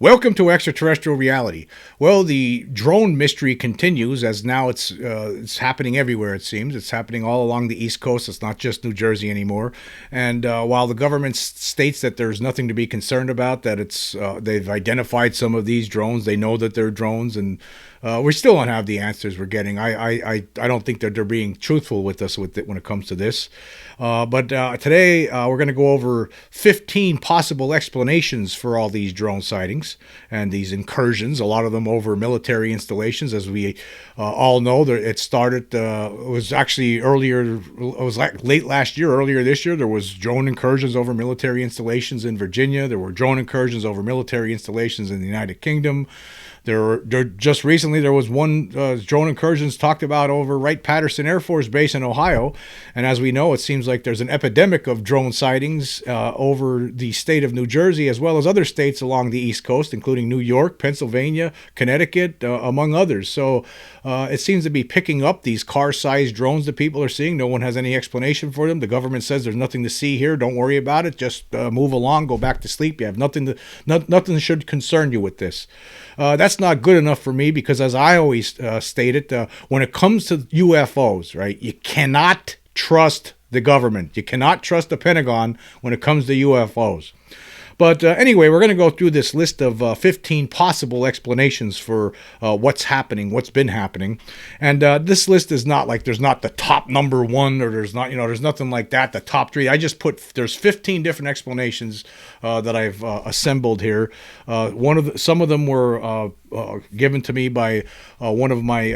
Welcome to Extraterrestrial Reality. Well, the drone mystery continues as now it's happening everywhere. It seems it's happening all along the East Coast. It's not just New Jersey anymore. And while the government states that there's nothing to be concerned about, that they've identified some of these drones, they know that they're drones, and we still don't have the answers we're getting. I don't think that they're being truthful with us when it comes to this. But today we're going to go over 15 possible explanations for all these drone sightings and these incursions, a lot of them over military installations. As we all know, it started, it was actually earlier, it was like late last year, earlier this year, there was drone incursions over military installations in Virginia. There were drone incursions over military installations in the United Kingdom. Just recently, there was one drone incursions talked about over Wright-Patterson Air Force Base in Ohio. And as we know, it seems like there's an epidemic of drone sightings over the state of New Jersey, as well as other states along the East Coast, including New York, Pennsylvania, Connecticut, among others. So it seems to be picking up these car-sized drones that people are seeing. No one has any explanation for them. The government says there's nothing to see here. Don't worry about it. Just move along. Go back to sleep. You have nothing should concern you with this. That's not good enough for me because, as I always stated, when it comes to UFOs, right, you cannot trust the government. You cannot trust the Pentagon when it comes to UFOs. But anyway, we're going to go through this list of 15 possible explanations for what's happening, what's been happening. And this list is not like there's not the top number one, or there's not, there's nothing like that, the top three. I just there's 15 different explanations that I've assembled here. Some of them were given to me by one of my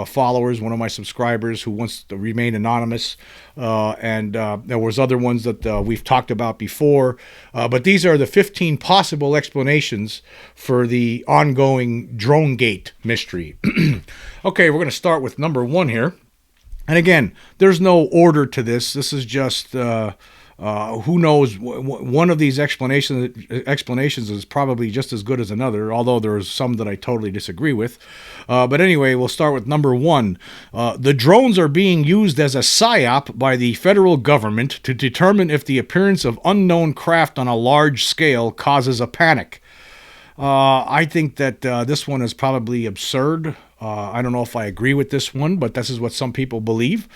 followers, one of my subscribers who wants to remain anonymous, and there was other ones that we've talked about before, but these are the 15 possible explanations for the ongoing Dronegate mystery. Okay, we're going to start with number one here, and again, there's no order to this. This is just who knows? One of these explanations is probably just as good as another, although there's some that I totally disagree with. But anyway, we'll start with number one. The drones are being used as a psyop by the federal government to determine if the appearance of unknown craft on a large scale causes a panic. I think that this one is probably absurd. I don't know if I agree with this one, but this is what some people believe.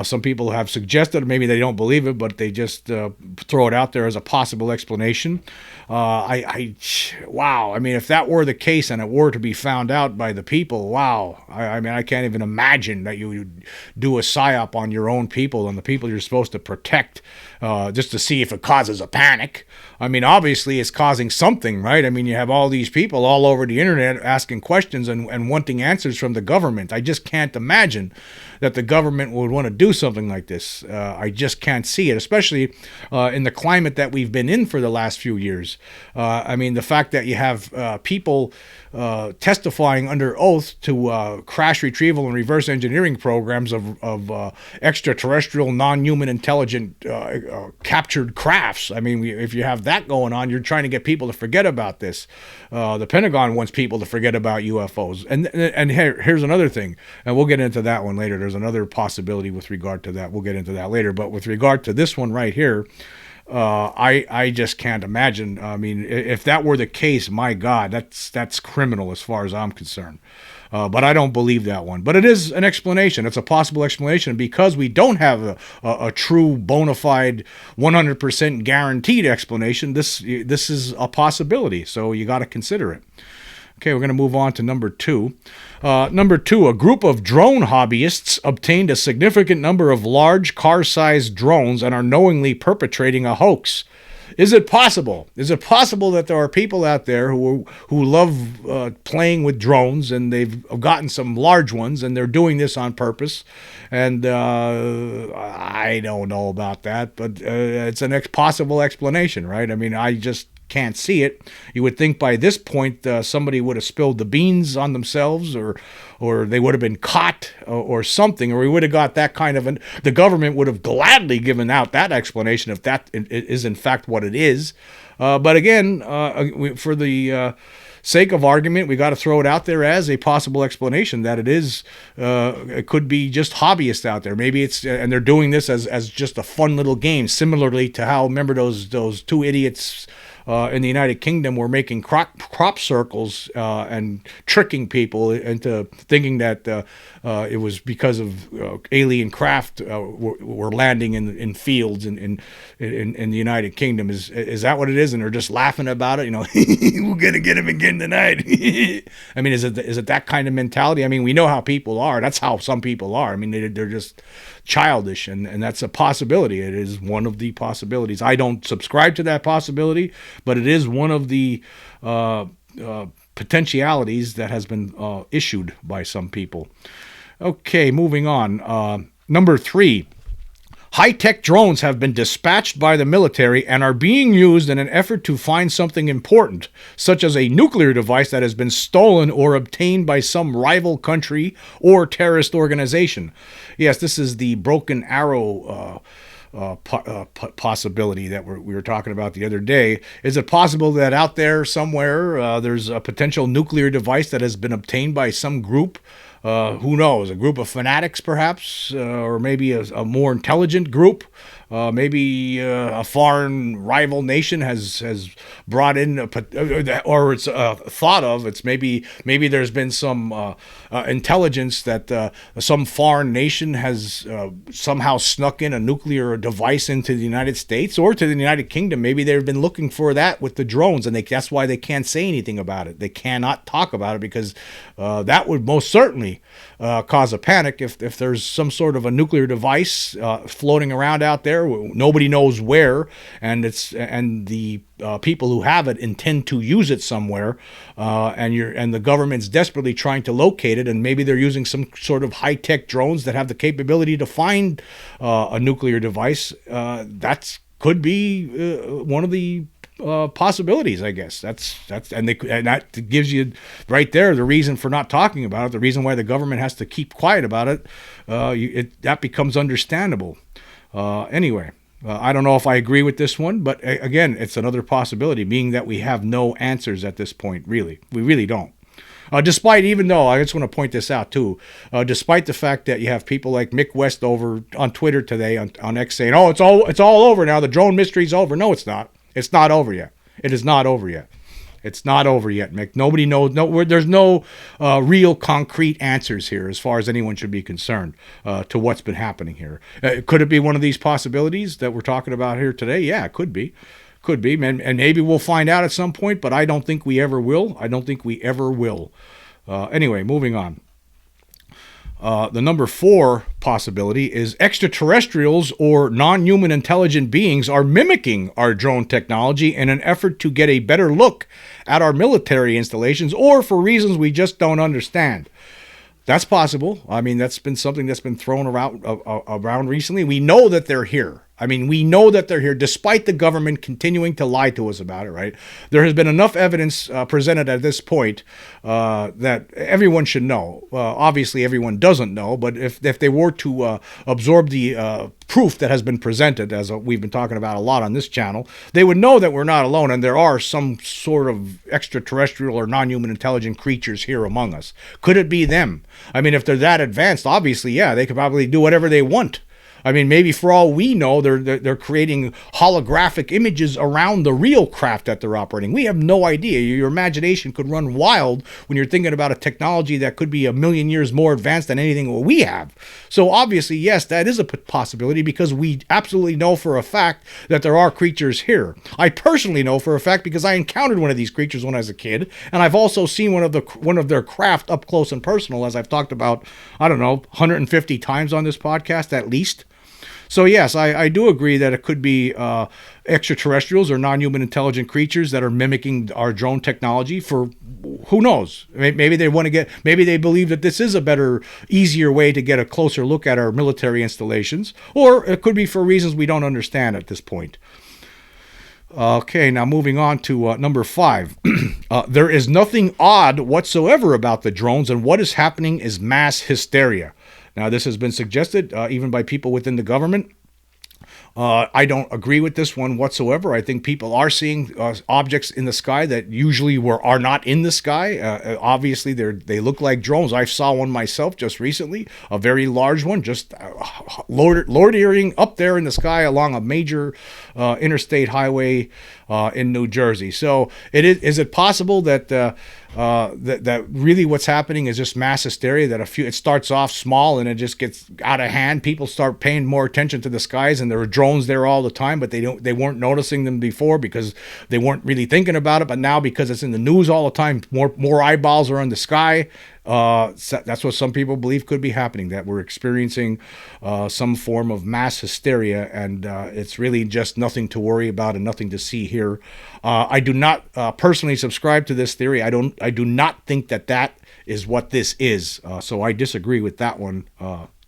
Some people have suggested, maybe they don't believe it, but they just throw it out there as a possible explanation. Wow. I mean, if that were the case and it were to be found out by the people, wow. I mean, I can't even imagine that you would do a psyop on your own people and the people you're supposed to protect just to see if it causes a panic. I mean, obviously it's causing something, right? I mean, you have all these people all over the internet asking questions and wanting answers from the government. I just can't imagine that the government would want to do something like this. I just can't see it, especially in the climate that we've been in for the last few years. I mean, the fact that you have people testifying under oath to crash retrieval and reverse engineering programs of extraterrestrial, non-human intelligent captured crafts. I mean, if you have that going on, you're trying to get people to forget about this. The Pentagon wants people to forget about UFOs. And here's another thing, and we'll get into that one later. There's another possibility with regard to that. We'll get into that later. But with regard to this one right here, I just can't imagine. I mean, if that were the case, my God, that's criminal as far as I'm concerned. But I don't believe that one. But it is an explanation. It's a possible explanation because we don't have a true, bona fide, 100% guaranteed explanation. This is a possibility, so you got to consider it. Okay, we're going to move on to number two. Number two, a group of drone hobbyists obtained a significant number of large car-sized drones and are knowingly perpetrating a hoax. Is it possible? Is it possible that there are people out there who love playing with drones and they've gotten some large ones and they're doing this on purpose? And I don't know about that, but it's a possible explanation, right? I mean, I just can't see it. You would think by this point somebody would have spilled the beans on themselves, or they would have been caught, or something, or we would have got that kind of the government would have gladly given out that explanation if that is in fact what it is. But again, for the sake of argument, we got to throw it out there as a possible explanation that it could be just hobbyists out there. Maybe it's and they're doing this as just a fun little game, similarly to how, remember those two idiots in the United Kingdom were making crop circles and tricking people into thinking that it was because of alien craft were landing in fields in the United Kingdom. Is that what it is? And they're just laughing about it. You know, we're gonna get him again tonight. I mean, is it that kind of mentality? I mean, we know how people are. That's how some people are. I mean, they're just childish, and that's a possibility. It is one of the possibilities. I don't subscribe to that possibility, but it is one of the potentialities that has been issued by some people. Okay, moving on. Number 3. High-tech drones have been dispatched by the military and are being used in an effort to find something important, such as a nuclear device that has been stolen or obtained by some rival country or terrorist organization. Yes, this is the Broken Arrow possibility that we were talking about the other day. Is it possible that out there somewhere there's a potential nuclear device that has been obtained by some group? Who knows? A group of fanatics, perhaps, or maybe a more intelligent group. Maybe a foreign rival nation has brought in, or it's thought of. It's maybe there's been some intelligence that some foreign nation has somehow snuck in a nuclear device into the United States or to the United Kingdom. Maybe they've been looking for that with the drones, and that's why they can't say anything about it. They cannot talk about it because that would most certainly cause a panic if there's some sort of a nuclear device floating around out there. Nobody knows where, and the people who have it intend to use it somewhere, and the government's desperately trying to locate it, and maybe they're using some sort of high-tech drones that have the capability to find a nuclear device. That could be one of the possibilities, I guess. And that gives you right there the reason for not talking about it. The reason why the government has to keep quiet about it. That becomes understandable. Anyway, I don't know if I agree with this one, but again, it's another possibility, being that we have no answers at this point. Really, we really don't. Despite, even though, I just want to point this out too, despite the fact that you have people like Mick West over on Twitter today on X saying, "Oh, it's all over now. The drone mystery's over." No, it's not. It's not over yet. It is not over yet. It's not over yet, Mick. Nobody knows. There's no real concrete answers here as far as anyone should be concerned to what's been happening here. Could it be one of these possibilities that we're talking about here today? Yeah, it could be. Could be. And maybe we'll find out at some point, but I don't think we ever will. Anyway, moving on. The number 4 possibility is extraterrestrials or non-human intelligent beings are mimicking our drone technology in an effort to get a better look at our military installations, or for reasons we just don't understand. That's possible. I mean, that's been something that's been thrown around recently. We know that they're here. I mean, we know that they're here, despite the government continuing to lie to us about it, right? There has been enough evidence presented at this point that everyone should know. Obviously, everyone doesn't know, but if they were to absorb the proof that has been presented, as we've been talking about a lot on this channel, they would know that we're not alone and there are some sort of extraterrestrial or non-human intelligent creatures here among us. Could it be them? I mean, if they're that advanced, obviously, yeah, they could probably do whatever they want. I mean, maybe for all we know, they're creating holographic images around the real craft that they're operating. We have no idea. Your imagination could run wild when you're thinking about a technology that could be 1,000,000 years more advanced than anything we have. So obviously, yes, that is a possibility because we absolutely know for a fact that there are creatures here. I personally know for a fact because I encountered one of these creatures when I was a kid, and I've also seen one of their craft up close and personal, as I've talked about, 150 times on this podcast at least. So yes, I do agree that it could be extraterrestrials or non-human intelligent creatures that are mimicking our drone technology for who knows. Maybe they believe that this is a better, easier way to get a closer look at our military installations, or it could be for reasons we don't understand at this point. Okay, now moving on to number 5. There is nothing odd whatsoever about the drones, and what is happening is mass hysteria. Now, this has been suggested even by people within the government. I don't agree with this one whatsoever. I think people are seeing objects in the sky that usually are not in the sky. Obviously, they look like drones. I saw one myself just recently, a very large one, just loitering up there in the sky along a major interstate highway in New Jersey. So, is it possible that that really what's happening is just mass hysteria, that it starts off small and it just gets out of hand? People start paying more attention to the skies, and there are drones there all the time, but they weren't noticing them before because they weren't really thinking about it. But now, because it's in the news all the time, more eyeballs are on the sky. That's what some people believe could be happening, that we're experiencing some form of mass hysteria, and it's really just nothing to worry about and nothing to see here. I do not personally subscribe to this theory. I do not think that is what this is. So I disagree with that one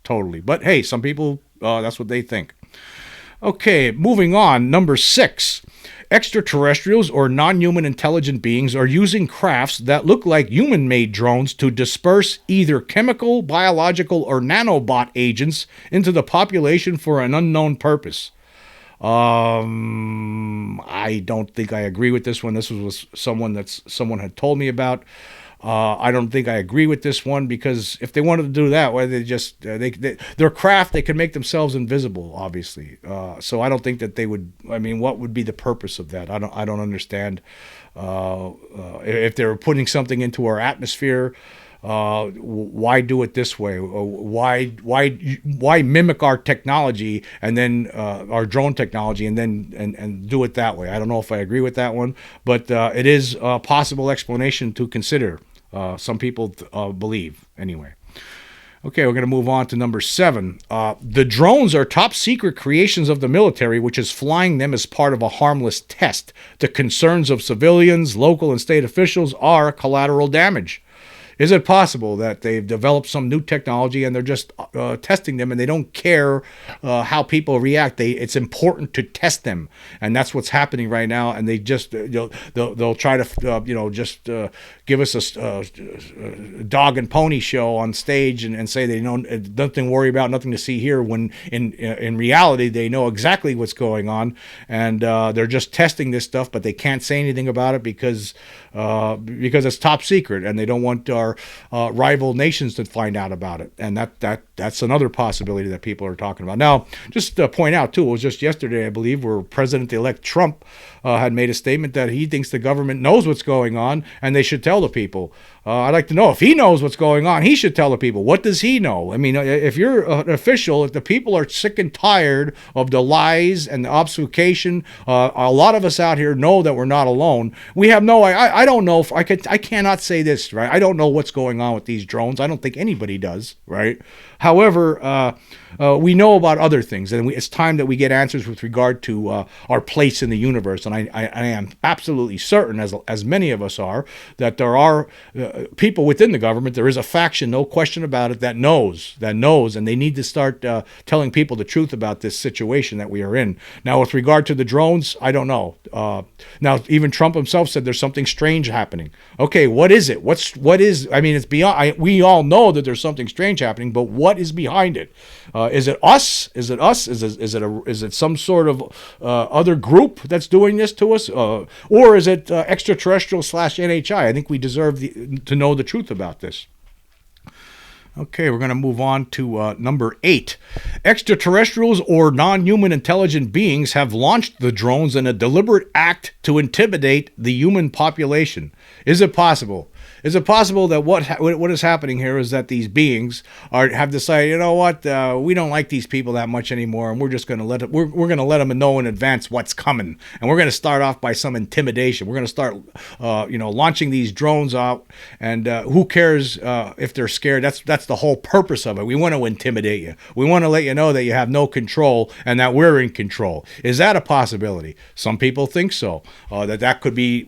totally. But hey, some people, that's what they think. Okay, moving on. Number 6. Extraterrestrials or non-human intelligent beings are using crafts that look like human-made drones to disperse either chemical, biological, or nanobot agents into the population for an unknown purpose. I don't think I agree with this one. This was someone had told me about. I don't think I agree with this one, because if they wanted to do that, why they just their craft, they can make themselves invisible, obviously. So I don't think that they would. I mean, what would be the purpose of that? I don't understand. If they're putting something into our atmosphere, why do it this way? Why mimic our technology and then our drone technology and then and do it that way? I don't know if I agree with that one, but it is a possible explanation to consider. Some people believe, anyway. Okay, we're going to move on to number 7. The drones are top secret creations of the military, which is flying them as part of a harmless test. The concerns of civilians, local and state officials are collateral damage. Is it possible that they've developed some new technology and they're just testing them, and they don't care how people react? It's important to test them, and that's what's happening right now. And they just they'll try to just give us a dog and pony show on stage and say they know nothing to worry about, nothing to see here. When in reality they know exactly what's going on, and they're just testing this stuff, but they can't say anything about it because it's top secret, and they don't want our rival nations to find out about it. And that's another possibility that people are talking about. Now, just to point out too, it was just yesterday, I believe, where President-elect Trump had made a statement that he thinks the government knows what's going on and they should tell the people. I'd like to know, if he knows what's going on, he should tell the people. What does he know? I mean, if you're an official, if the people are sick and tired of the lies and the obfuscation, a lot of us out here know that we're not alone. We have no, I don't know if I cannot say this, right? I don't know what's going on with these drones. I don't think anybody does, right? However, we know about other things, and it's time that we get answers with regard to our place in the universe. And I am absolutely certain, as many of us are, that there are people within the government. There is a faction, no question about it, that knows, and they need to start telling people the truth about this situation that we are in. Now, with regard to the drones, I don't know. Now, even Trump himself said there's something strange happening. Okay, what is it? What is? I mean, it's beyond. We all know that there's something strange happening, but what is behind it? Is it us? Is it us? Is it some sort of other group that's doing this to us, or is it extraterrestrial / NHI? I think we deserve to know the truth about this. Okay, we're going to move on to number 8. Extraterrestrials or non-human intelligent beings have launched the drones in a deliberate act to intimidate the human population. Is it possible? Is it possible that what is happening here is that these beings have decided, you know what, we don't like these people that much anymore, and we're just going to we're going to let them know in advance what's coming, and we're going to start off by some intimidation. We're going to start, launching these drones out, and who cares if they're scared? That's the whole purpose of it. We want to intimidate you. We want to let you know that you have no control and that we're in control. Is that a possibility? Some people think so. That could be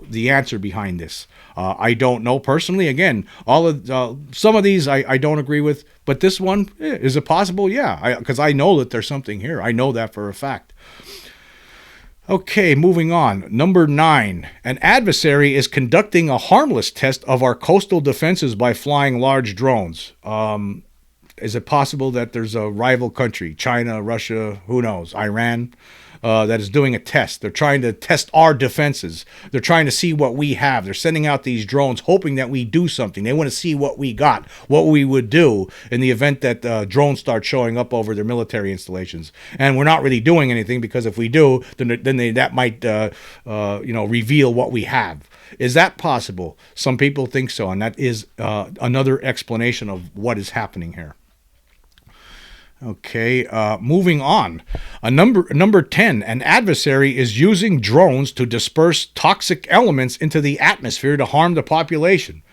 the answer behind this. I don't know personally. Again, some of these I don't agree with, but this one, is it possible? Yeah, because I know that there's something here. I know that for a fact. Okay, moving on. Number 9. An adversary is conducting a harmless test of our coastal defenses by flying large drones. Is it possible that there's a rival country, China, Russia, who knows, Iran, that is doing a test? They're trying to test our defenses. They're trying to see what we have. They're sending out these drones hoping that we do something. They want to see what we got, what we would do in the event that drones start showing up over their military installations. And we're not really doing anything, because if we do, that might reveal what we have. Is that possible? Some people think so, and that is another explanation of what is happening here. Okay, moving on. Number 10, an adversary is using drones to disperse toxic elements into the atmosphere to harm the population.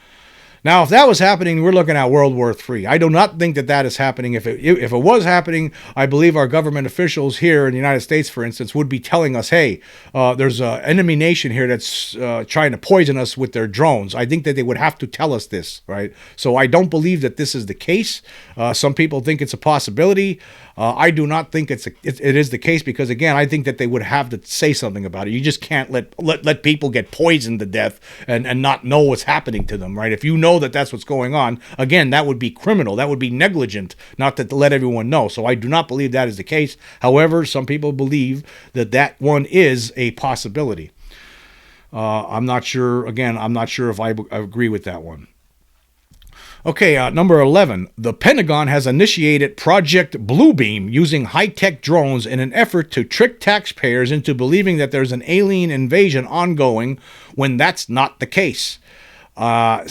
Now, if that was happening, we're looking at World War III. I do not think that is happening. If it was happening, I believe our government officials here in the United States, for instance, would be telling us, hey, there's an enemy nation here that's trying to poison us with their drones. I think that they would have to tell us this, right? So I don't believe that this is the case. Some people think it's a possibility. I do not think it is the case, because, again, I think that they would have to say something about it. You just can't let people get poisoned to death and not know what's happening to them, right? If you know that that's what's going on, again, that would be criminal. That would be negligent not to let everyone know. So I do not believe that is the case. However, some people believe that one is a possibility. I'm not sure. Again, I'm not sure if I agree with that one. Okay, number 11. The Pentagon has initiated Project Bluebeam using high-tech drones in an effort to trick taxpayers into believing that there's an alien invasion ongoing when that's not the case. I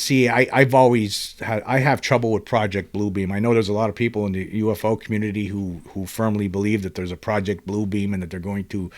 have trouble with Project Bluebeam. I know there's a lot of people in the UFO community who firmly believe that there's a Project Bluebeam and that they're going to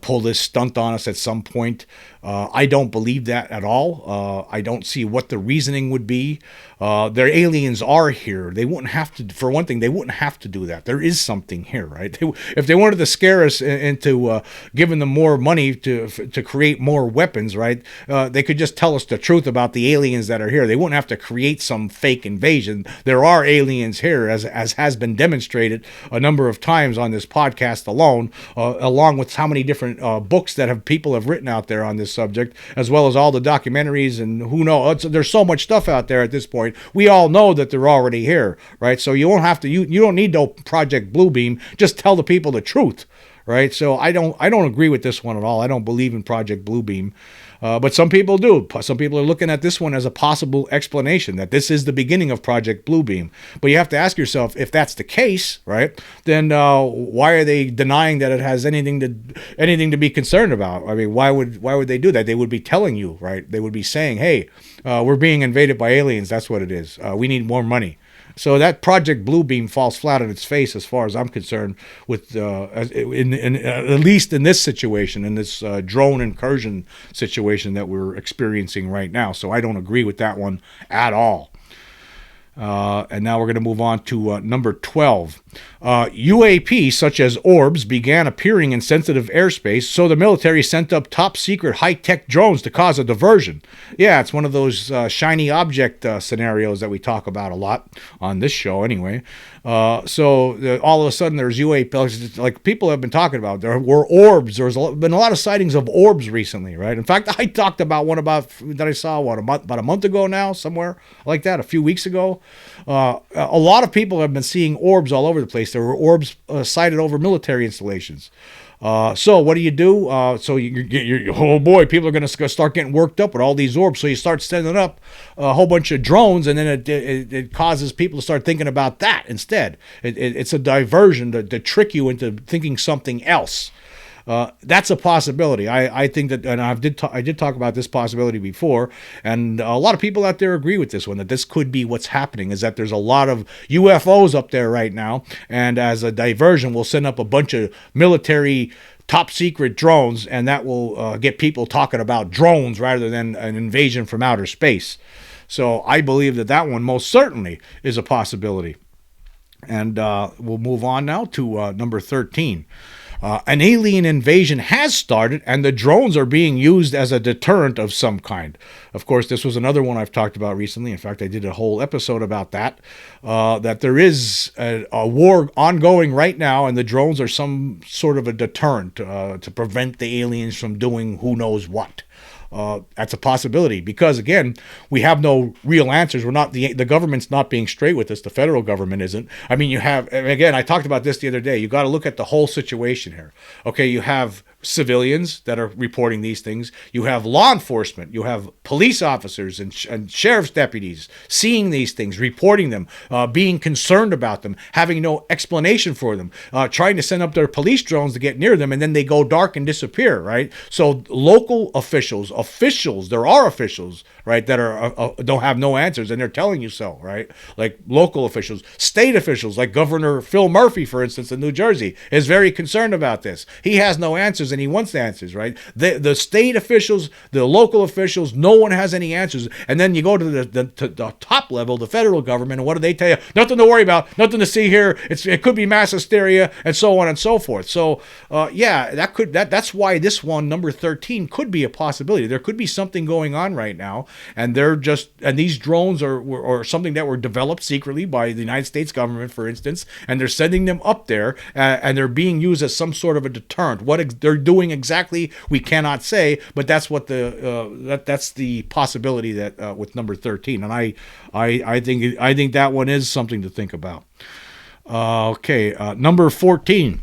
pull this stunt on us at some point. I don't believe that at all. I don't see what the reasoning would be. Their aliens are here. They wouldn't have to, for one thing, they wouldn't have to do that. There is something here, right? If they wanted to scare us into giving them more money to create more weapons, right? They could just tell us the truth about the aliens that are here. They wouldn't have to create some fake invasion. There are aliens here, as has been demonstrated a number of times on this podcast alone, along with how many different books that people have written out there on this subject, as well as all the documentaries, and who knows. There's so much stuff out there at this point. We all know that they're already here, right? So you won't have to. You don't need no Project Bluebeam. Just tell the people the truth, right? So I don't agree with this one at all. I don't believe in Project Bluebeam. But some people do. Some people are looking at this one as a possible explanation, that this is the beginning of Project Bluebeam. But you have to ask yourself, if that's the case, right, then why are they denying that it has anything to be concerned about? I mean, why would they do that? They would be telling you, right? They would be saying, hey, we're being invaded by aliens. That's what it is. We need more money. So that Project Bluebeam falls flat on its face, as far as I'm concerned, with at least in this situation, in this drone incursion situation that we're experiencing right now. So I don't agree with that one at all. And now we're going to move on to number 12. UAP, such as orbs, began appearing in sensitive airspace, so the military sent up top-secret high-tech drones to cause a diversion. Yeah, it's one of those shiny object scenarios that we talk about a lot on this show anyway. So all of a sudden there's UAP, like people have been talking about. There were orbs. There's been a lot of sightings of orbs recently, right? In fact, I talked about one that I saw about a month ago now, somewhere like that, a few weeks ago. A lot of people have been seeing orbs all over the place. There were orbs sighted over military installations. So what do? So you're oh boy, people are going to start getting worked up with all these orbs. So you start sending up a whole bunch of drones, and then it causes people to start thinking about that instead. It's a diversion to trick you into thinking something else. That's a possibility. I think that, and I did talk about this possibility before, and a lot of people out there agree with this one, that this could be what's happening, is that there's a lot of UFOs up there right now, and as a diversion, we'll send up a bunch of military top secret drones, and that will get people talking about drones rather than an invasion from outer space. So I believe that one most certainly is a possibility. And we'll move on now to number 13. An alien invasion has started, and the drones are being used as a deterrent of some kind. Of course, this was another one I've talked about recently. In fact, I did a whole episode about that, that there is a war ongoing right now, and the drones are some sort of a deterrent to prevent the aliens from doing who knows what. that's a possibility because, again, we have no real answers. We're not the government's not being straight with us. The federal government isn't. I mean, you have, again, I talked about this the other day. You got to look at the whole situation here. Okay, you have civilians that are reporting these things. You have law enforcement. You have police officers and sheriff's deputies seeing these things, reporting them, being concerned about them, having no explanation for them, trying to send up their police drones to get near them, and then they go dark and disappear, right? So local officials, there are officials, right, that are don't have no answers, and they're telling you so, right? Like local officials, state officials, like Governor Phil Murphy, for instance, in New Jersey, is very concerned about this. He has no answers, and he wants answers, right? The state officials, the local officials, no one has any answers. And then you go to the top level, the federal government, and what do they tell you? Nothing to worry about, nothing to see here. It could be mass hysteria, and so on and so forth. So that's why this one, number 13, could be a possibility. There could be something going on right now, and these drones are something that were developed secretly by the United States government, for instance, and they're sending them up there, and they're being used as some sort of a deterrent. What they're doing exactly, we cannot say, but that's what that's the possibility that with number 13, and I think that one is something to think about. Number 14.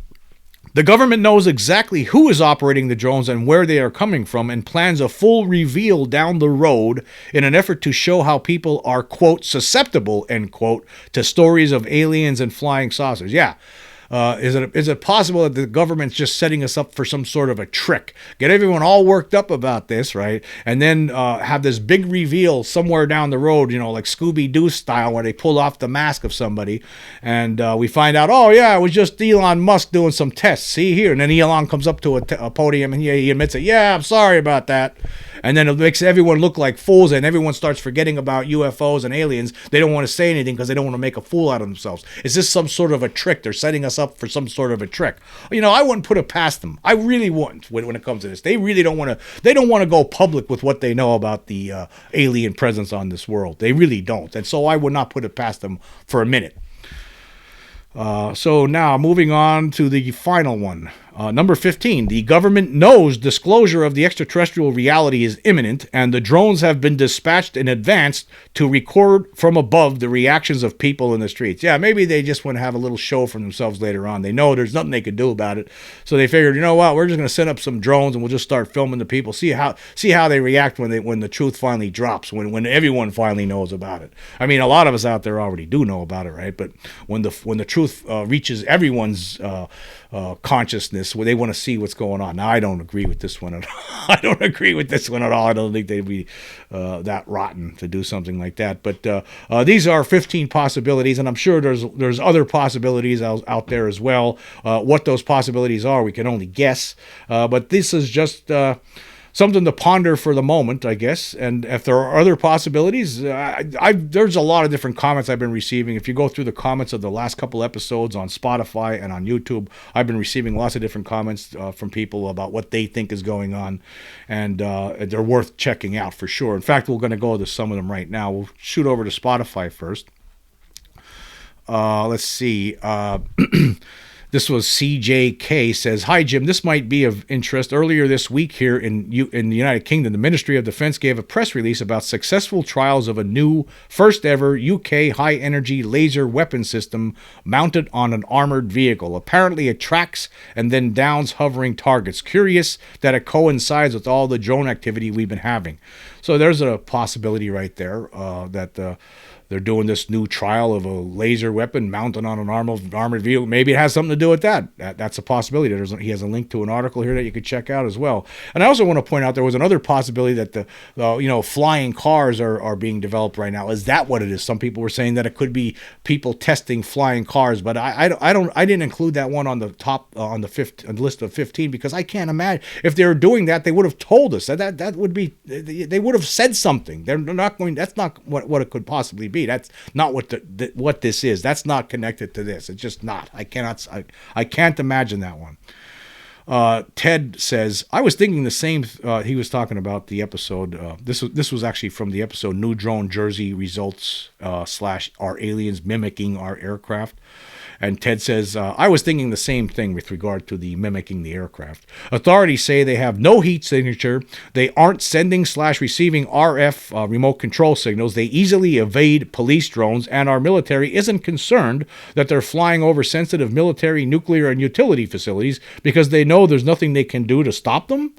The government knows exactly who is operating the drones and where they are coming from, and plans a full reveal down the road in an effort to show how people are, quote, susceptible, end quote, to stories of aliens and flying saucers. Yeah. Is it possible that the government's just setting us up for some sort of a trick? Get everyone all worked up about this, right? And then have this big reveal somewhere down the road, like Scooby-Doo style, where they pull off the mask of somebody, and we find out, oh yeah, it was just Elon Musk doing some tests. See here, and then Elon comes up to a podium and he admits it. Yeah, I'm sorry about that. And then it makes everyone look like fools, and everyone starts forgetting about UFOs and aliens. They don't want to say anything because they don't want to make a fool out of themselves. Is this some sort of a trick? They're setting us up for some sort of a trick. I wouldn't put it past them. I really wouldn't when it comes to this. They really don't want to. They don't want to go public with what they know about the alien presence on this world. They really don't. And so I would not put it past them for a minute. So now moving on to the final one. Number 15, the government knows disclosure of the extraterrestrial reality is imminent, and the drones have been dispatched in advance to record from above the reactions of people in the streets. Yeah, maybe they just want to have a little show for themselves later on. They know there's nothing they can do about it, so they figured, you know what, we're just going to set up some drones and we'll just start filming the people, see how they react when the truth finally drops, when everyone finally knows about it. I mean, a lot of us out there already do know about it, right? But when the truth reaches everyone's consciousness, where they want to see what's going on. Now, I don't agree with this one at all. I don't think they'd be that rotten to do something like that. But these are 15 possibilities, and I'm sure there's other possibilities out there as well. What those possibilities are, we can only guess. But this is just something to ponder for the moment, I guess. And if there are other possibilities, there's a lot of different comments I've been receiving. If you go through the comments of the last couple episodes on Spotify and on YouTube, I've been receiving lots of different comments from people about what they think is going on, and they're worth checking out for sure. In fact, we're going to go to some of them right now. We'll shoot over to Spotify first. Let's see. This was CJK, says, "Hi, Jim. This might be of interest. Earlier this week here in the United Kingdom, the Ministry of Defense gave a press release about successful trials of a new, first-ever UK high-energy laser weapon system mounted on an armored vehicle. Apparently, it tracks and then downs hovering targets. Curious that it coincides with all the drone activity we've been having." So there's a possibility right there that they're doing this new trial of a laser weapon mounted on an armored vehicle. Maybe it has something to do with that. That's a possibility. He has a link to an article here that you could check out as well. And I also want to point out there was another possibility that the flying cars are being developed right now. Is that what it is? Some people were saying that it could be people testing flying cars, but I didn't include that one on the top on the list of 15 because I can't imagine if they were doing that they would have told us that would be, they would have said something. They're not going. That's not what it could possibly be. That's not what this is. That's not connected to this. It's just not. I can't imagine that one. Ted says, "I was thinking the same." He was talking about the episode. This was actually from the episode "New Drone Jersey Results / Are Aliens Mimicking Our Aircraft?" And Ted says, I was thinking the same thing with regard to the mimicking the aircraft. Authorities say they have no heat signature. They aren't sending/receiving RF remote control signals. They easily evade police drones, and our military isn't concerned that they're flying over sensitive military, nuclear, and utility facilities because they know there's nothing they can do to stop them?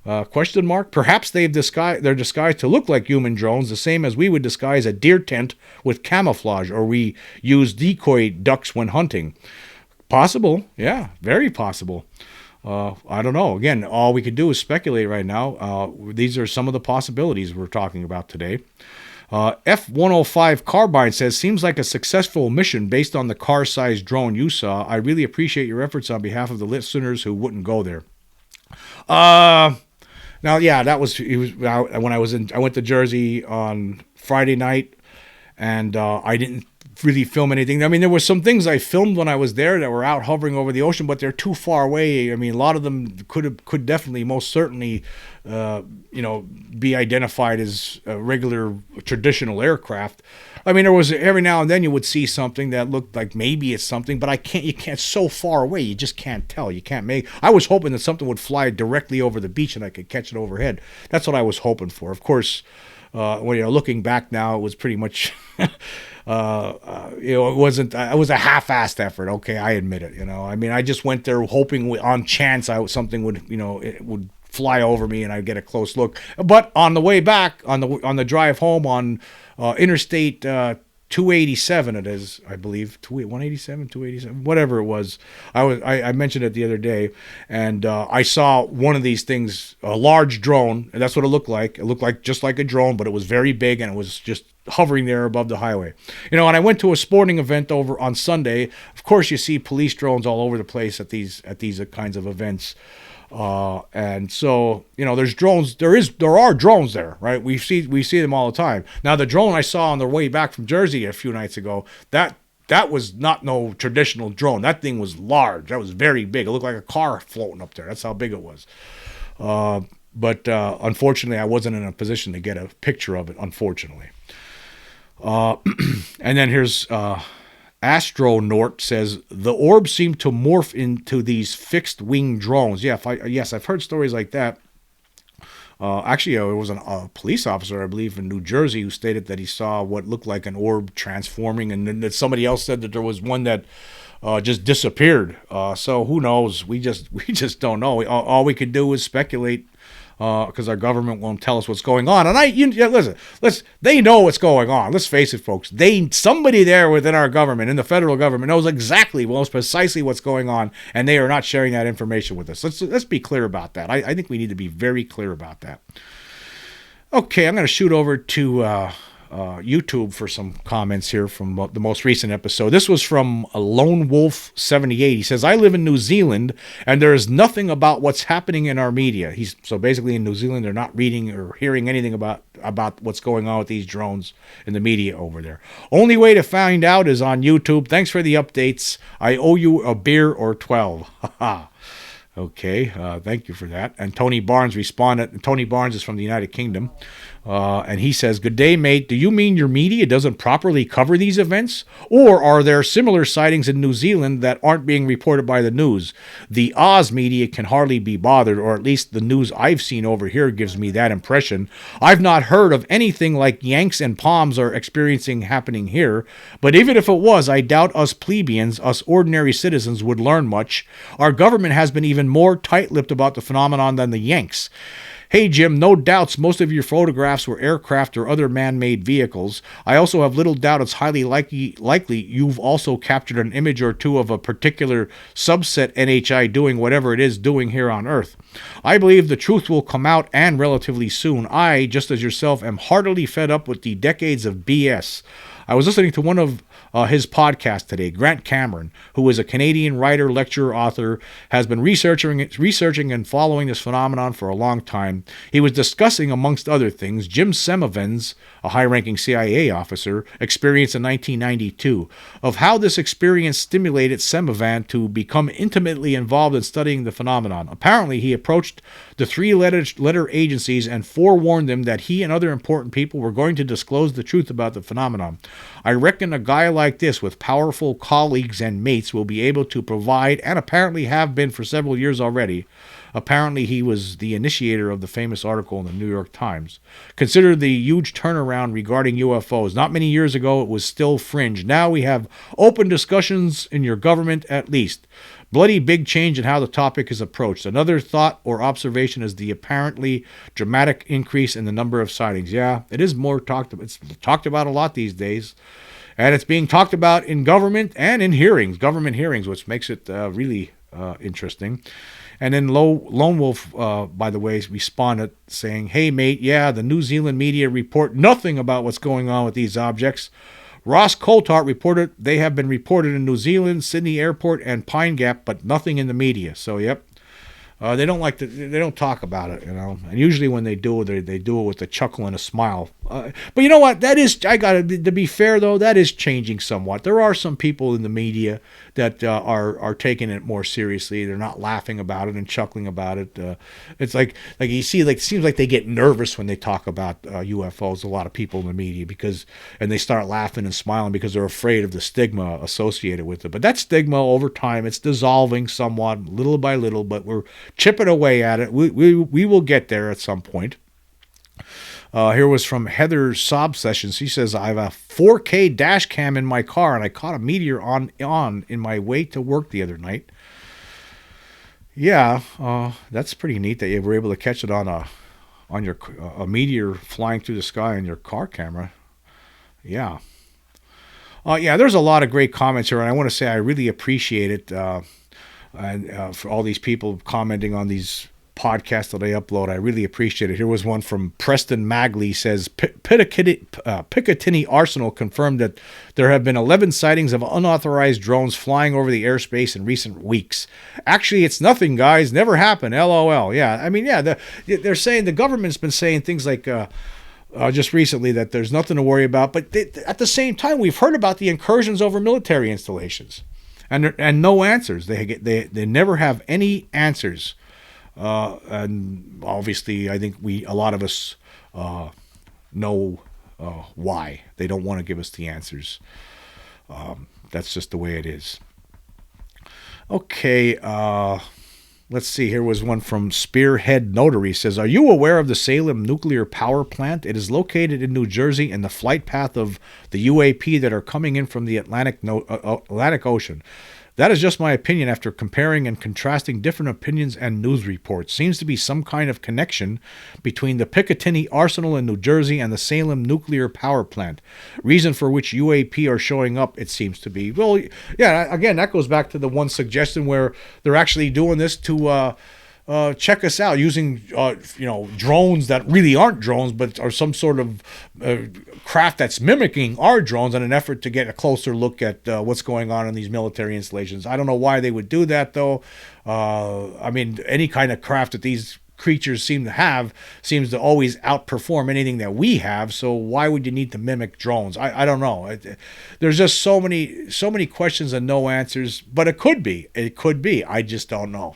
Question mark. Perhaps they're disguised to look like human drones, the same as we would disguise a deer tent with camouflage, or we use decoy ducks when hunting. Possible. Yeah, very possible. I don't know. Again, all we could do is speculate right now. These are some of the possibilities we're talking about today. F-105 Carbine says, seems like a successful mission based on the car-sized drone you saw. I really appreciate your efforts on behalf of the listeners who wouldn't go there. Now, yeah, that was, when I went to Jersey on Friday night, and I didn't really film anything. I mean, there were some things I filmed when I was there that were out hovering over the ocean, but they're too far away. I mean, a lot of them could definitely, most certainly, be identified as regular traditional aircraft. I mean, there was every now and then you would see something that looked like maybe it's something, but you can't so far away. You just can't tell. You can't make. I was hoping that something would fly directly over the beach and I could catch it overhead. That's what I was hoping for. Of course, when you're looking back now, it was pretty much, it wasn't. It was a half-assed effort. Okay, I admit it. I mean, I just went there hoping on chance something would, it would fly over me and I'd get a close look. But on the way back, on the drive home on Interstate 287, it is, I believe, 187, 287, whatever it was. I mentioned it the other day, and I saw one of these things, a large drone, and that's what it looked like. It looked like just like a drone, but it was very big, and it was just hovering there above the highway. And I went to a sporting event over on Sunday. Of course, you see police drones all over the place at these kinds of events. And so, there's drones. There are drones there, right? We see them all the time. Now, the drone I saw on the way back from Jersey a few nights ago, that was not no traditional drone. That thing was large. That was very big. It looked like a car floating up there. That's how big it was. But unfortunately, I wasn't in a position to get a picture of it, unfortunately. And then here's Astronort says, the orbs seem to morph into these fixed-wing drones. Yeah, yes, I've heard stories like that. Actually, there was a police officer, I believe, in New Jersey who stated that he saw what looked like an orb transforming, and then that somebody else said that there was one that just disappeared. So who knows? We just don't know. All we can do is speculate. Because our government won't tell us what's going on, and listen. They know what's going on. Let's face it, folks. Somebody there within our government, in the federal government, knows exactly, precisely what's going on, and they are not sharing that information with us. Let's be clear about that. I think we need to be very clear about that. Okay, I'm going to shoot over to YouTube for some comments here from the most recent episode. This was from Lone Wolf 78. He says, I live in New Zealand and there is nothing about what's happening in our media. So basically in New Zealand, they're not reading or hearing anything about what's going on with these drones in the media over there. Only way to find out is on YouTube. Thanks for the updates. I owe you a beer or 12. Haha. Okay, thank you for that. And Tony Barnes responded. Tony Barnes is from the United Kingdom. And he says, good day, mate. Do you mean your media doesn't properly cover these events? Or are there similar sightings in New Zealand that aren't being reported by the news? The Oz media can hardly be bothered, or at least the news I've seen over here gives me that impression. I've not heard of anything like Yanks and Palms are experiencing happening here. But even if it was, I doubt us plebeians, us ordinary citizens, would learn much. Our government has been even more tight-lipped about the phenomenon than the Yanks. Hey, Jim, no doubts most of your photographs were aircraft or other man-made vehicles. I also have little doubt it's highly likely you've also captured an image or two of a particular subset NHI doing whatever it is doing here on Earth. I believe the truth will come out, and relatively soon. I, just as yourself, am heartily fed up with the decades of BS. I was listening to one of his podcast today. Grant Cameron, who is a Canadian writer, lecturer, author, has been researching and following this phenomenon for a long time. He was discussing, amongst other things, Jim Semivan's, a high-ranking CIA officer, experience in 1992, of how this experience stimulated Semivan to become intimately involved in studying the phenomenon. Apparently, he approached the three-letter agencies and forewarned them that he and other important people were going to disclose the truth about the phenomenon. I reckon a guy like this with powerful colleagues and mates will be able to provide, and apparently have been for several years already. Apparently, he was the initiator of the famous article in the New York Times. Consider the huge turnaround regarding UFOs. Not many years ago, it was still fringe. Now we have open discussions in your government, at least. Bloody big change in how the topic is approached. Another thought or observation is the apparently dramatic increase in the number of sightings. Yeah, it is more talked about. It's talked about a lot these days. And it's being talked about in government and in hearings, government hearings, which makes it really interesting. And then Lone Wolf, by the way, responded saying, hey, mate, yeah, the New Zealand media report nothing about what's going on with these objects. Ross Coulthart reported they have been reported in New Zealand, Sydney Airport, and Pine Gap, but nothing in the media. So, yep. They don't talk about it, you know. And usually when they do it, they do it with a chuckle and a smile. But you know what? To be fair though, that is changing somewhat. There are some people in the media that are taking it more seriously. They're not laughing about it and chuckling about it. It's like you see, it seems like they get nervous when they talk about UFOs. A lot of people in the media and they start laughing and smiling because they're afraid of the stigma associated with it. But that stigma over time, it's dissolving somewhat, little by little. But we're chipping away at it. We will get there at some point. Here was from Heather Sob Sessions. She says, I have a 4K dash cam in my car, and I caught a meteor on in my way to work the other night. Yeah, that's pretty neat that you were able to catch it on a meteor flying through the sky on your car camera. Yeah. Yeah, there's a lot of great comments here, and I want to say I really appreciate it. And for all these people commenting on these podcasts that I upload, I really appreciate it. Here was one from Preston Magley. Says Picatinny Arsenal confirmed that there have been 11 sightings of unauthorized drones flying over the airspace in recent weeks. Actually, it's nothing, guys. Never happened. LOL. Yeah, I mean, yeah, they're saying, the government's been saying things like just recently that there's nothing to worry about. But at the same time, we've heard about the incursions over military installations. And no answers. They never have any answers. And obviously, I think a lot of us know why they don't want to give us the answers. That's just the way it is. Okay, let's see. Here was one from Spearhead Notary. Says, are you aware of the Salem nuclear power plant? It is located in New Jersey in the flight path of the UAP that are coming in from the Atlantic Ocean. That is just my opinion after comparing and contrasting different opinions and news reports. Seems to be some kind of connection between the Picatinny Arsenal in New Jersey and the Salem nuclear power plant. Reason for which UAP are showing up, it seems to be. Well, yeah, again, that goes back to the one suggestion where they're actually doing this to check us out using drones that really aren't drones but are some sort of craft that's mimicking our drones in an effort to get a closer look at what's going on in these military installations. I don't know why they would do that though. I mean, any kind of craft that these creatures seems to always outperform anything that we have, so why would you need to mimic drones? I don't know. There's just so many questions and no answers, but it could be I just don't know.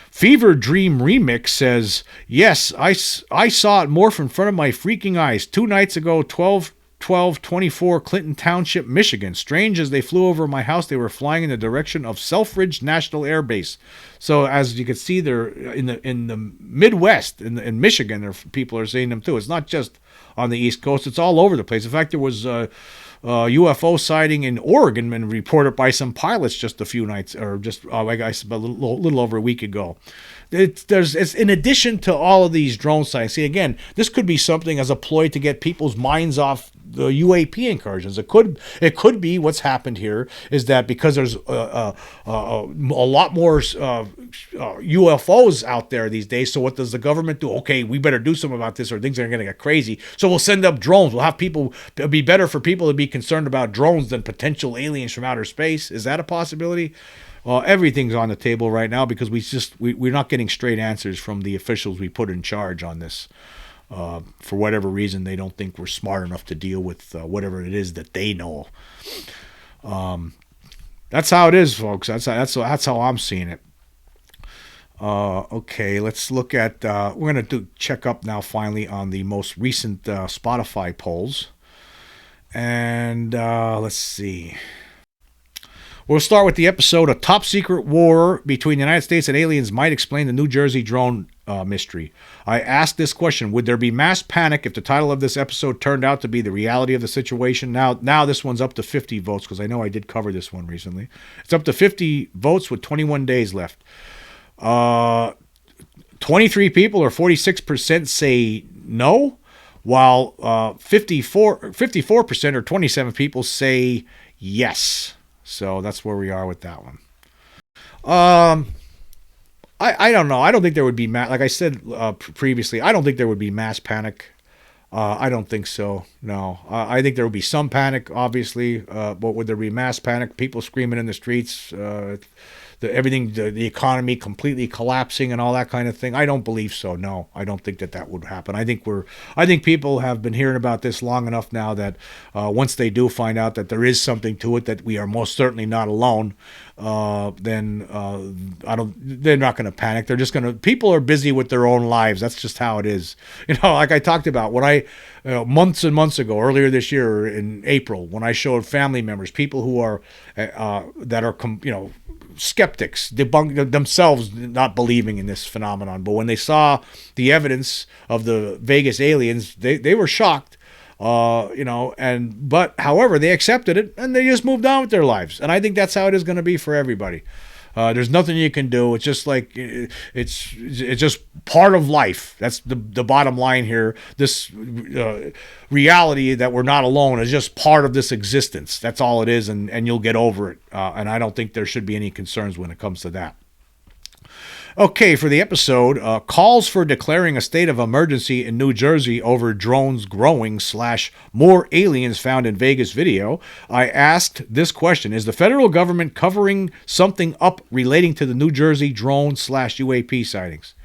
Fever Dream Remix says, yes, I saw it morph in front of my freaking eyes 2 nights ago, 12/12/24, Clinton Township, Michigan. Strange, as they flew over my house, they were flying in the direction of Selfridge National Air Base. So as you can see, they're in the Midwest, in Michigan, people are seeing them too. It's not just on the East Coast, it's all over the place. In fact, there was UFO sighting in Oregon and reported by some pilots just a few nights, or just I guess a little over a week ago. It's in addition to all of these drone sightings. See, again, this could be something as a ploy to get people's minds off the UAP incursions. It could be what's happened here is that because there's a lot more UFOs out there these days. So what does the government do? Okay, we better do something about this, or things are going to get crazy. So we'll send up drones. We'll have people. It'll be better for people to be concerned about drones than potential aliens from outer space. Is that a possibility? Everything's on the table right now because we're not getting straight answers from the officials we put in charge on this. For whatever reason, they don't think we're smart enough to deal with whatever it is that they know. That's how it is, folks. That's how I'm seeing it. Okay, let's look at. We're gonna check up now finally on the most recent Spotify polls. And let's see. We'll start with the episode: A Top Secret War Between the United States and Aliens Might Explain the New Jersey Drone Mystery. I asked this question: would there be mass panic if the title of this episode turned out to be the reality of the situation? Now this one's up to 50 votes, because I know I did cover this one recently. It's up to 50 votes with 21 days left. 23 people, or 46%, say no, while 54% or 27 people say yes. So that's where we are with that one. I don't know. I don't think there would be like I said previously. I don't think there would be mass panic. I don't think so. No, I think there would be some panic, obviously, but would there be mass panic? People screaming in the streets, everything, the economy completely collapsing and all that kind of thing. I don't believe so. No, I don't think that would happen. I think people have been hearing about this long enough now that once they do find out that there is something to it, that we are most certainly not alone, then they're not going to panic. They're just going to, people are busy with their own lives. That's just how it is. Like I talked about when months and months ago, earlier this year in April, when I showed family members, people who are, that are, skeptics, debunk themselves, not believing in this phenomenon. But when they saw the evidence of the Vegas aliens, they were shocked. But however, they accepted it and they just moved on with their lives. And I think that's how it is going to be for everybody. There's nothing you can do. It's just like it's just part of life. That's the bottom line here. This reality that we're not alone is just part of this existence. That's all it is, and you'll get over it. And I don't think there should be any concerns when it comes to that. Okay, for the episode, calls for declaring a state of emergency in New Jersey over drones growing / more aliens found in Vegas video. I asked this question: is the federal government covering something up relating to the New Jersey drone / UAP sightings?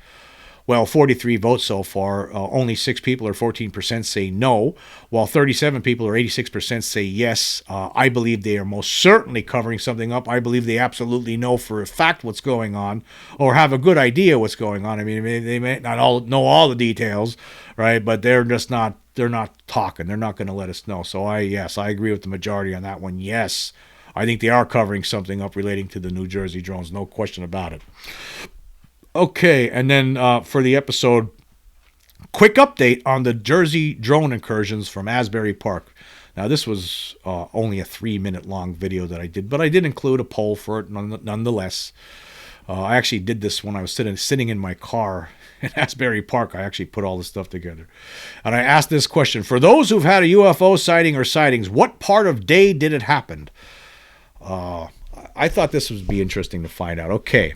Well, 43 votes so far. Only 6 people, or 14%, say no, while 37 people, or 86%, say yes. I believe they are most certainly covering something up. I believe they absolutely know for a fact what's going on, or have a good idea what's going on. I mean, they may not all know all the details, right? But they're just not. They're not talking. They're not going to let us know. So I agree with the majority on that one. Yes, I think they are covering something up relating to the New Jersey drones. No question about it. Okay, and then for the episode, quick update on the Jersey drone incursions from Asbury Park. Now, this was only a 3-minute long video that I did, but I did include a poll for it nonetheless. I actually did this when I was sitting in my car in Asbury Park. I actually put all this stuff together. And I asked this question: for those who've had a UFO sighting or sightings, what part of day did it happen? I thought this would be interesting to find out. Okay,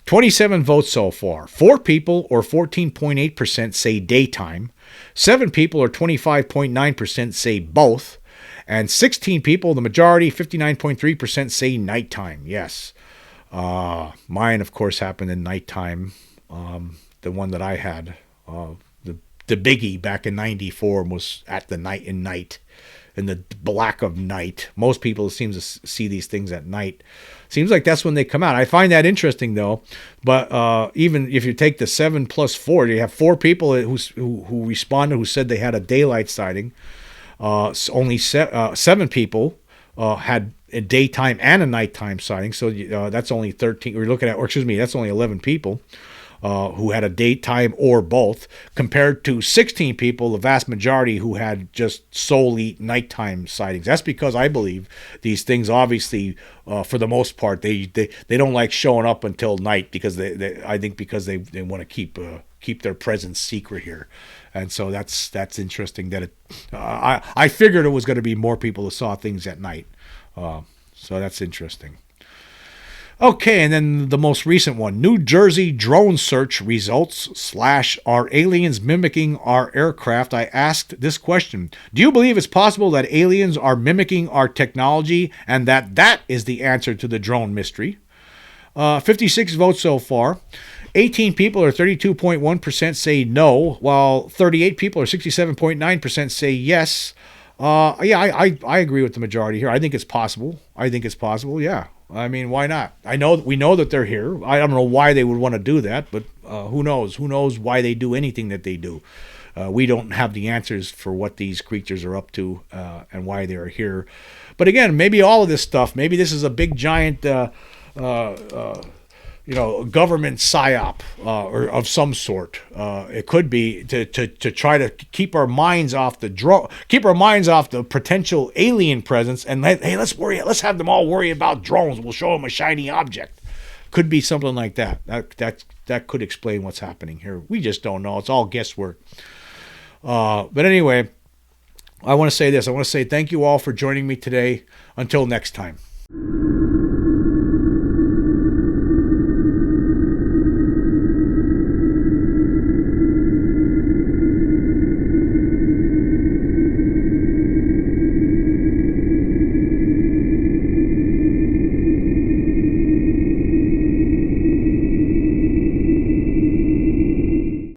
27 votes so far. 4 people, or 14.8%, say daytime. 7 people, or 25.9%, say both. And 16 people, the majority, 59.3%, say nighttime. Yes. Mine, of course, happened in nighttime. The one that I had, the biggie back in 94, was at the night in the black of night. Most people seem to see these things at night. Seems like that's when they come out. I find that interesting, though. But even if you take the 7 plus 4, you have 4 people who responded, who said they had a daylight sighting. Only 7 people had a daytime and a nighttime sighting. So that's only 13. We're looking at, or excuse me, that's only 11 people who had a daytime or both, compared to 16 people, the vast majority, who had just solely nighttime sightings. That's because I believe these things, obviously, for the most part, they don't like showing up until night, because I think because they want to keep their presence secret here. And so that's interesting that I figured it was going to be more people who saw things at night. So that's interesting. Okay, and then the most recent one: New Jersey drone search results / are aliens mimicking our aircraft? I asked this question: do you believe it's possible that aliens are mimicking our technology, and that is the answer to the drone mystery? 56 votes so far. 18 people, or 32.1%, say no, while 38 people, or 67.9%, say yes. I agree with the majority here. I think it's possible. Yeah. I mean, why not? We know that they're here. I don't know why they would want to do that, but who knows? Who knows why they do anything that they do? We don't have the answers for what these creatures are up to and why they are here. But again, maybe all of this stuff, maybe this is a big giant government psyop or of some sort. It could be to try to keep our minds off the potential alien presence, and let's have them all worry about drones. We'll show them a shiny object. Could be something like that. That could explain what's happening here. We just don't know. It's all guesswork. But anyway, I want to say this. I want to say thank you all for joining me today. Until next time.